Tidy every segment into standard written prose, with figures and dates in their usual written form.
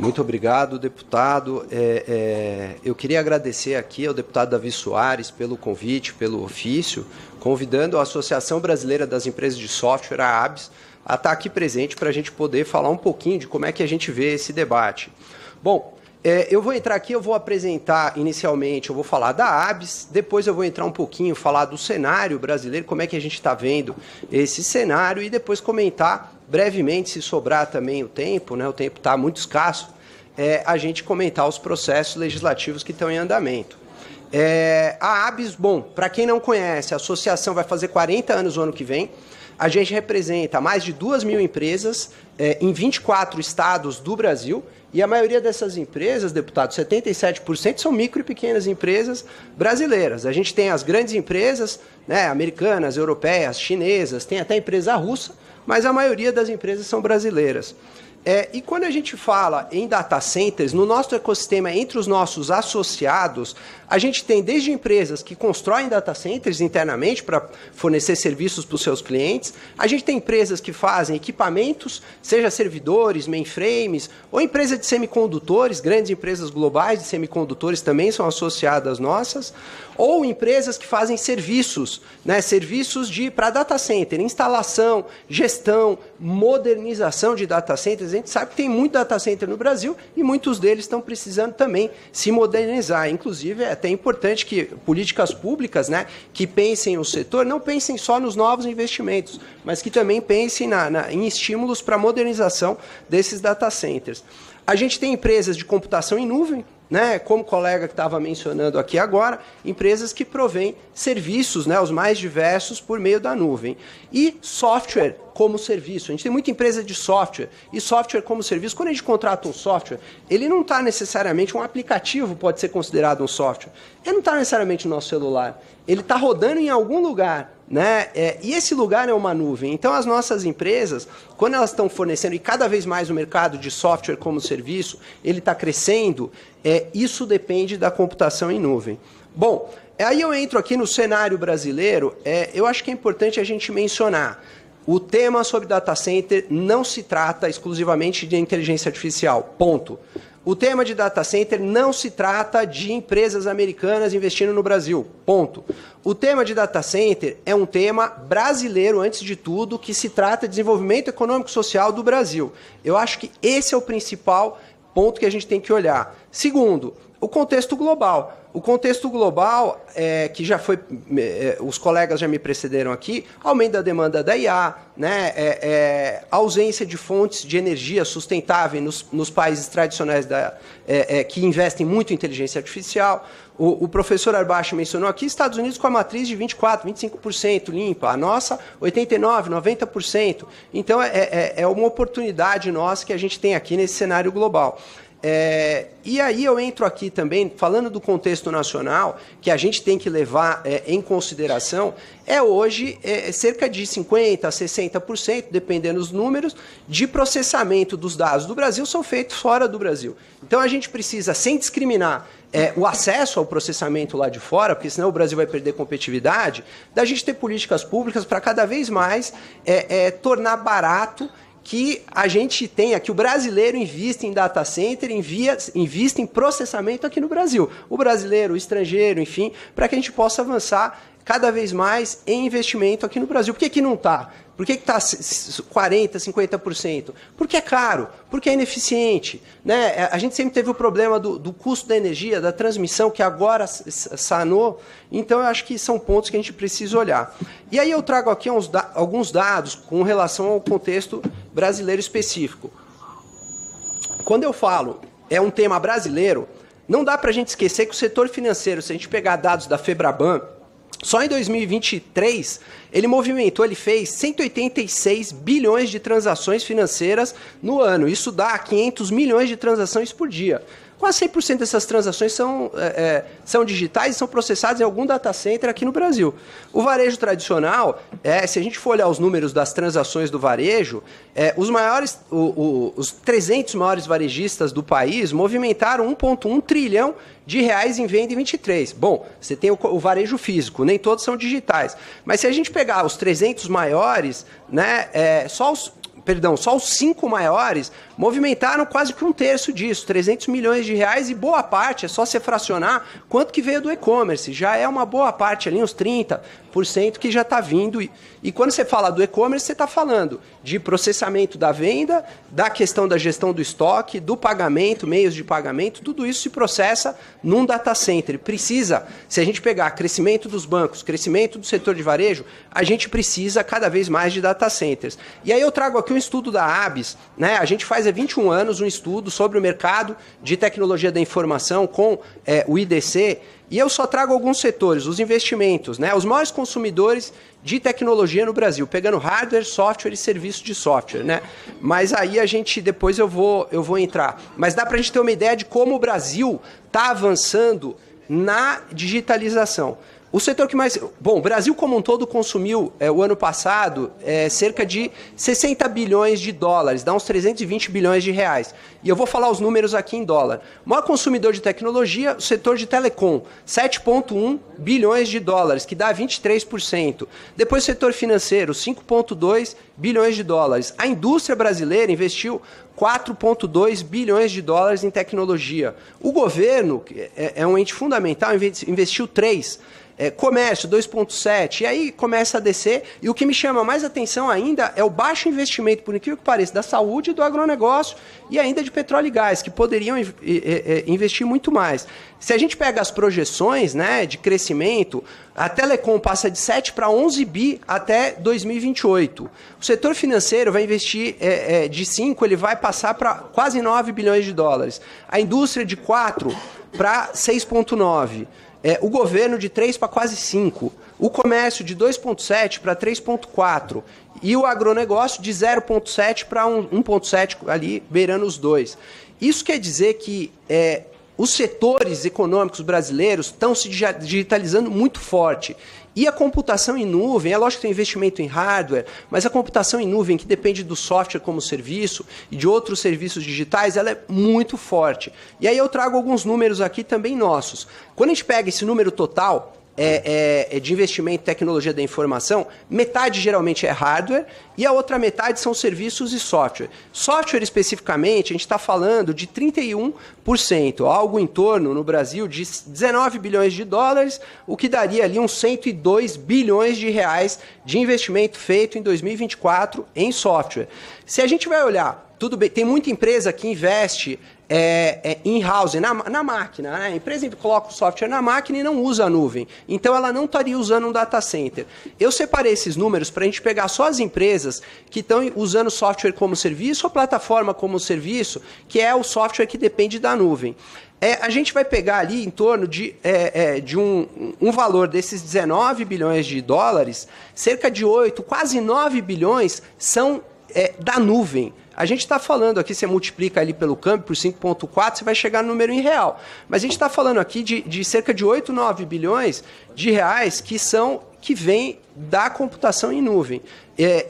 Muito obrigado, deputado. Eu queria agradecer aqui ao deputado Davi Soares pelo convite, pelo ofício, convidando a Associação Brasileira das Empresas de Software, a ABS, a estar aqui presente para a gente poder falar um pouquinho de como é que a gente vê esse debate. Bom, eu vou entrar aqui, eu vou apresentar inicialmente, eu vou falar da ABS, depois eu vou entrar um pouquinho, falar do cenário brasileiro, como é que a gente está vendo esse cenário, e depois comentar brevemente, se sobrar também o tempo, né, o tempo está muito escasso, a gente comentar os processos legislativos que estão em andamento. A ABS, bom, para quem não conhece, a associação vai fazer 40 anos no ano que vem. A gente representa mais de 2.000 empresas em 24 estados do Brasil, e a maioria dessas empresas, deputado, 77% são micro e pequenas empresas brasileiras. A gente tem as grandes empresas, né, americanas, europeias, chinesas, tem até empresa russa, mas a maioria das empresas são brasileiras. E quando a gente fala em data centers, no nosso ecossistema, entre os nossos associados, a gente tem desde empresas que constroem data centers internamente para fornecer serviços para os seus clientes, a gente tem empresas que fazem equipamentos, seja servidores, mainframes, ou empresas de semicondutores, grandes empresas globais de semicondutores também são associadas nossas, ou empresas que fazem serviços, né, serviços para data center, instalação, gestão, modernização de data centers. A gente sabe que tem muito data center no Brasil e muitos deles estão precisando também se modernizar. Inclusive, é até importante que políticas públicas, né, que pensem no setor, não pensem só nos novos investimentos, mas que também pensem em estímulos para a modernização desses data centers. A gente tem empresas de computação em nuvem, né, como o colega que estava mencionando aqui agora, empresas que provêm serviços, né, os mais diversos por meio da nuvem. E software como serviço. A gente tem muita empresa de software e software como serviço. Quando a gente contrata um software, ele não está necessariamente, um aplicativo pode ser considerado um software. Ele não está necessariamente no nosso celular. Ele está rodando em algum lugar, né? E esse lugar é uma nuvem. Então, as nossas empresas, quando elas estão fornecendo, e cada vez mais o mercado de software como serviço, ele está crescendo, isso depende da computação em nuvem. Bom, aí eu entro aqui no cenário brasileiro, eu acho que é importante a gente mencionar. O tema sobre data center não se trata exclusivamente de inteligência artificial, ponto. O tema de data center não se trata de empresas americanas investindo no Brasil, ponto. O tema de data center é um tema brasileiro, antes de tudo, que se trata de desenvolvimento econômico e social do Brasil. Eu acho que esse é o principal ponto que a gente tem que olhar. Segundo, o contexto global. O contexto global, que já foi, os colegas já me precederam aqui, aumento da demanda da IA, né, ausência de fontes de energia sustentáveis nos países tradicionais que investem muito em inteligência artificial. O professor Arbache mencionou aqui, Estados Unidos com a matriz de 24%, 25% limpa, a nossa 89%, 90%. Então, é uma oportunidade nossa que a gente tem aqui nesse cenário global. E aí eu entro aqui também, falando do contexto nacional, que a gente tem que levar em consideração, hoje cerca de 50% a 60%, dependendo dos números, de processamento dos dados do Brasil são feitos fora do Brasil. Então a gente precisa, sem discriminar o acesso ao processamento lá de fora, porque senão o Brasil vai perder competitividade, da gente ter políticas públicas para cada vez mais tornar barato que a gente tenha, que o brasileiro invista em data center, invista em processamento aqui no Brasil. O brasileiro, o estrangeiro, enfim, para que a gente possa avançar cada vez mais em investimento aqui no Brasil. Por que não está? Por que está 40%, 50%? Porque é caro, porque é ineficiente, né? A gente sempre teve o problema do custo da energia, da transmissão, que agora sanou. Então, eu acho que são pontos que a gente precisa olhar. E aí eu trago aqui alguns dados com relação ao contexto brasileiro específico. Quando eu falo um tema brasileiro, não dá para a gente esquecer que o setor financeiro, se a gente pegar dados da Febraban, só em 2023, ele fez 186 bilhões de transações financeiras no ano. Isso dá 500 milhões de transações por dia. Quase 100% dessas transações são digitais e são processadas em algum data center aqui no Brasil. O varejo tradicional, se a gente for olhar os números das transações do varejo, os 300 maiores varejistas do país movimentaram 1,1 trilhão de reais em venda em 23. Bom, você tem o varejo físico, nem todos são digitais. Mas se a gente pegar os 300 maiores, né, só os perdão, só os 5 maiores movimentaram quase que um terço disso, 300 milhões de reais, e boa parte, é só você fracionar, quanto que veio do e-commerce. Já é uma boa parte ali, uns 30% que já está vindo. E quando você fala do e-commerce, você está falando de processamento da venda, da questão da gestão do estoque, do pagamento, meios de pagamento, tudo isso se processa num data center. Precisa, se a gente pegar crescimento dos bancos, crescimento do setor de varejo, a gente precisa cada vez mais de data centers. E aí eu trago aqui um estudo da ABS, né? A gente faz há 21 anos um estudo sobre o mercado de tecnologia da informação com o IDC, e eu só trago alguns setores, os investimentos, né? Os maiores consumidores de tecnologia no Brasil, pegando hardware, software e serviço de software, né? Mas aí a gente, depois eu vou entrar. Mas dá para a gente ter uma ideia de como o Brasil está avançando na digitalização. O setor que mais... Bom, o Brasil como um todo consumiu, o ano passado, cerca de 60 bilhões de dólares, dá uns 320 bilhões de reais. E eu vou falar os números aqui em dólar. O maior consumidor de tecnologia, o setor de telecom, 7,1 bilhões de dólares, que dá 23%. Depois o setor financeiro, 5,2 bilhões de dólares. A indústria brasileira investiu 4,2 bilhões de dólares em tecnologia. O governo, que é um ente fundamental, investiu 3 comércio, 2,7, e aí começa a descer, e o que me chama mais atenção ainda é o baixo investimento, por incrível que pareça, da saúde, do agronegócio e ainda de petróleo e gás, que poderiam investir muito mais. Se a gente pega as projeções, né, de crescimento, a Telecom passa de 7 para 11 bi até 2028. O setor financeiro vai investir de 5, ele vai passar para quase 9 bilhões de dólares. A indústria de 4 para 6,9. O governo de 3 para quase 5, o comércio de 2,7 para 3,4 e o agronegócio de 0,7 para 1,7 ali, beirando os 2. Isso quer dizer que os setores econômicos brasileiros estão se digitalizando muito forte. E a computação em nuvem, é lógico que tem investimento em hardware, mas a computação em nuvem, que depende do software como serviço e de outros serviços digitais, ela é muito forte. E aí eu trago alguns números aqui também nossos. Quando a gente pega esse número total de investimento em tecnologia da informação, metade geralmente é hardware e a outra metade são serviços e software. Software especificamente, a gente está falando de 31%, algo em torno no Brasil de 19 bilhões de dólares, o que daria ali uns 102 bilhões de reais de investimento feito em 2024 em software. Se a gente vai olhar, tudo bem, tem muita empresa que investe in-house, na máquina. Né? A empresa coloca o software na máquina e não usa a nuvem. Então, ela não estaria usando um data center. Eu separei esses números para a gente pegar só as empresas que estão usando software como serviço ou plataforma como serviço, que é o software que depende da nuvem. A gente vai pegar ali em torno de um valor desses 19 bilhões de dólares, cerca de 8, quase 9 bilhões são da nuvem. A gente está falando aqui, você multiplica ali pelo câmbio por 5,4, você vai chegar no número em real. Mas a gente está falando aqui de cerca de 8, 9 bilhões de reais que vem da computação em nuvem.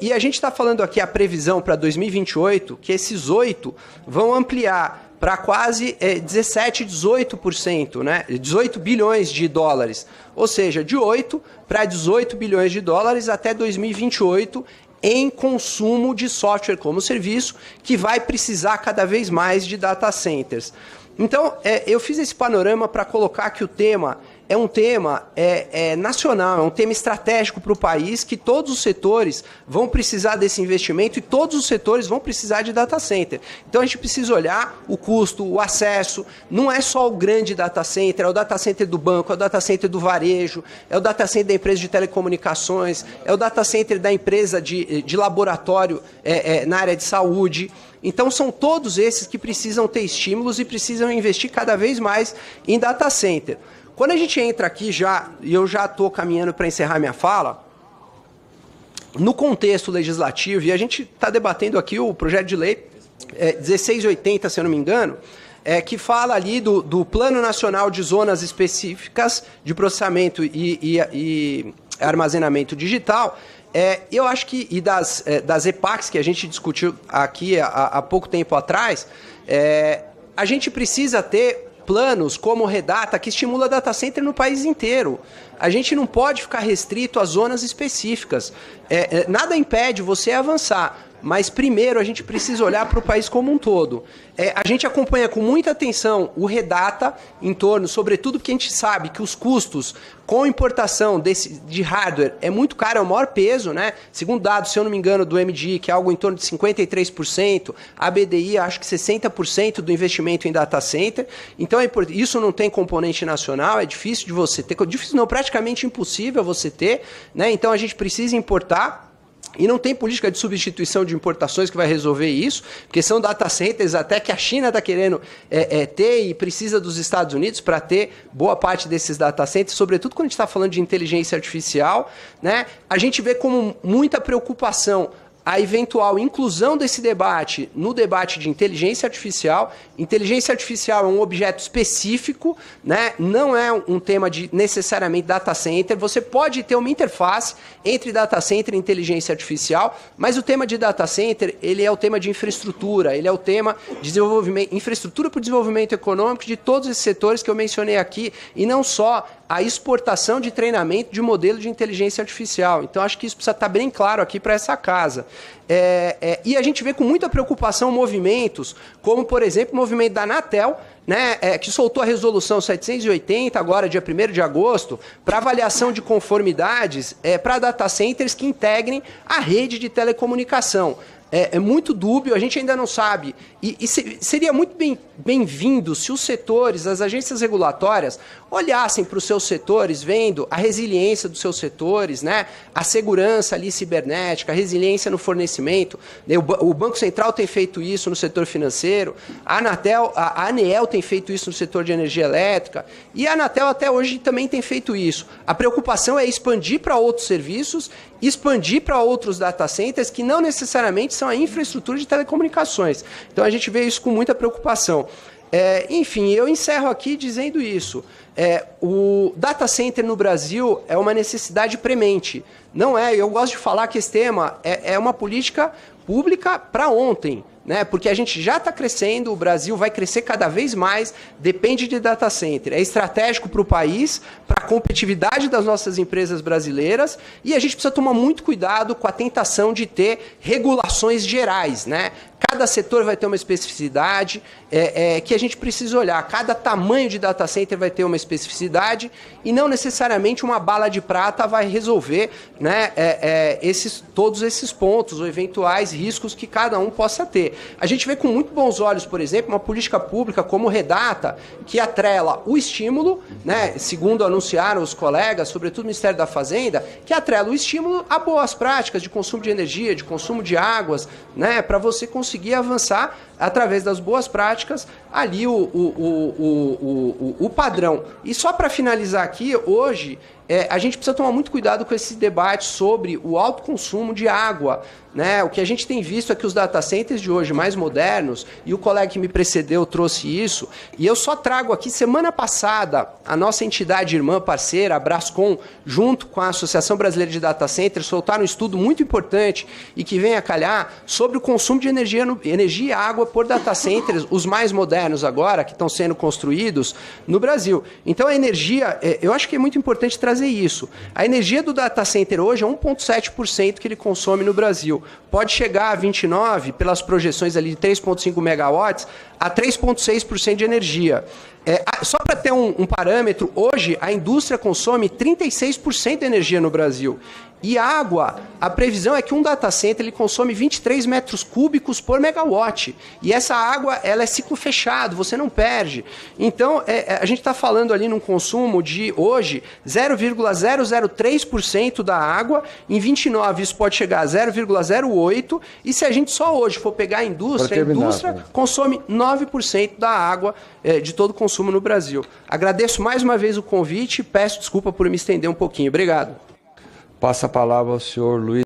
E a gente está falando aqui a previsão para 2028, que esses 8 vão ampliar para quase 17, 18%, né? 18 bilhões de dólares. Ou seja, de 8 para 18 bilhões de dólares até 2028, em consumo de software como serviço, que vai precisar cada vez mais de data centers. Então, eu fiz esse panorama para colocar que o tema é um tema nacional, é um tema estratégico para o país, que todos os setores vão precisar desse investimento e todos os setores vão precisar de data center. Então a gente precisa olhar o custo, o acesso, não é só o grande data center, é o data center do banco, é o data center do varejo, é o data center da empresa de telecomunicações, é o data center da empresa de laboratório na área de saúde. Então, são todos esses que precisam ter estímulos e precisam investir cada vez mais em data center. Quando a gente entra aqui e eu já estou caminhando para encerrar minha fala, no contexto legislativo, e a gente está debatendo aqui o projeto de lei 1680, se eu não me engano, que fala ali do Plano Nacional de Zonas Específicas de Processamento e Armazenamento Digital. Eu acho que, e das EPACs que a gente discutiu aqui há pouco tempo atrás, a gente precisa ter planos como o Redata, que estimula data center no país inteiro. A gente não pode ficar restrito a zonas específicas. Nada impede você avançar. mas primeiro a gente precisa olhar para o país como um todo. A gente acompanha com muita atenção o Redata em torno, sobretudo porque a gente sabe que os custos com importação de hardware é muito caro, é o maior peso, né? Segundo dados, se eu não me engano, do MDI, que é algo em torno de 53%, a BDI acho que 60% do investimento em data center. Então isso não tem componente nacional, é difícil de você ter, difícil não, praticamente impossível você ter, né? Então a gente precisa importar. E não tem política de substituição de importações que vai resolver isso, porque são data centers até que a China está querendo ter e precisa dos Estados Unidos para ter boa parte desses data centers, sobretudo quando a gente está falando de inteligência artificial, né? A gente vê como muita preocupação a eventual inclusão desse debate no debate de inteligência artificial. Inteligência artificial é um objeto específico, né? Não é um tema de necessariamente data center. Você pode ter uma interface entre data center e inteligência artificial, mas o tema de data center, ele é o tema de infraestrutura, ele é o tema de desenvolvimento, infraestrutura para o desenvolvimento econômico de todos esses setores que eu mencionei aqui, e não só a exportação de treinamento de modelo de inteligência artificial. Então, acho que isso precisa estar bem claro aqui para essa casa. E a gente vê com muita preocupação movimentos, como, por exemplo, o movimento da Anatel, né, que soltou a resolução 780, agora, dia 1º de agosto, para avaliação de conformidades para data centers que integrem a rede de telecomunicação. É muito dúbio, a gente ainda não sabe. E seria muito bem-vindo se os setores, as agências regulatórias, olhassem para os seus setores, vendo a resiliência dos seus setores, né? A segurança ali cibernética, a resiliência no fornecimento. O Banco Central tem feito isso no setor financeiro, a ANEEL tem feito isso no setor de energia elétrica, e a Anatel até hoje também tem feito isso. A preocupação é expandir para outros serviços, expandir para outros data centers que não necessariamente são a infraestrutura de telecomunicações. Então a gente vê isso com muita preocupação. Enfim, eu encerro aqui dizendo isso. O data center no Brasil é uma necessidade premente. Não é, eu gosto de falar que esse tema é uma política pública para ontem, né? Porque a gente já está crescendo, o Brasil vai crescer cada vez mais, depende de data center. É estratégico para o país, para a competitividade das nossas empresas brasileiras, e a gente precisa tomar muito cuidado com a tentação de ter regulações gerais, né? Cada setor vai ter uma especificidade que a gente precisa olhar. Cada tamanho de data center vai ter uma especificidade e não necessariamente uma bala de prata vai resolver, né, todos esses pontos ou eventuais riscos que cada um possa ter. A gente vê com muito bons olhos, por exemplo, uma política pública como o Redata, que atrela o estímulo, né, segundo anunciaram os colegas, sobretudo o Ministério da Fazenda, que atrela o estímulo a boas práticas de consumo de energia, de consumo de águas, né, para você conseguir avançar através das boas práticas ali o padrão. E só para finalizar aqui, hoje a gente precisa tomar muito cuidado com esse debate sobre o alto consumo de água, né? O que a gente tem visto é que os data centers de hoje mais modernos, e o colega que me precedeu trouxe isso, e eu só trago aqui, semana passada, a nossa entidade irmã parceira, a Brascom, junto com a Associação Brasileira de Data Centers, soltaram um estudo muito importante e que vem a calhar sobre o consumo de energia e água por data centers, os mais modernos agora, que estão sendo construídos no Brasil. Então a energia, eu acho que é muito importante trazer isso. A energia do data center hoje é 1,7% que ele consome no Brasil. Pode chegar a 29%, pelas projeções ali de 3,5 megawatts, a 3,6% de energia. Só para ter um parâmetro, hoje a indústria consome 36% de energia no Brasil. E água, a previsão é que um data center ele consome 23 metros cúbicos por megawatt. E essa água ela é ciclo fechado, você não perde. Então, a gente está falando ali num consumo de, hoje, 0,003% da água. Em 29 isso pode chegar a 0,08%. E se a gente só hoje for pegar a indústria consome 9% da água de todo o consumo no Brasil. Agradeço mais uma vez o convite e peço desculpa por me estender um pouquinho. Obrigado. Passa a palavra ao senhor Luiz.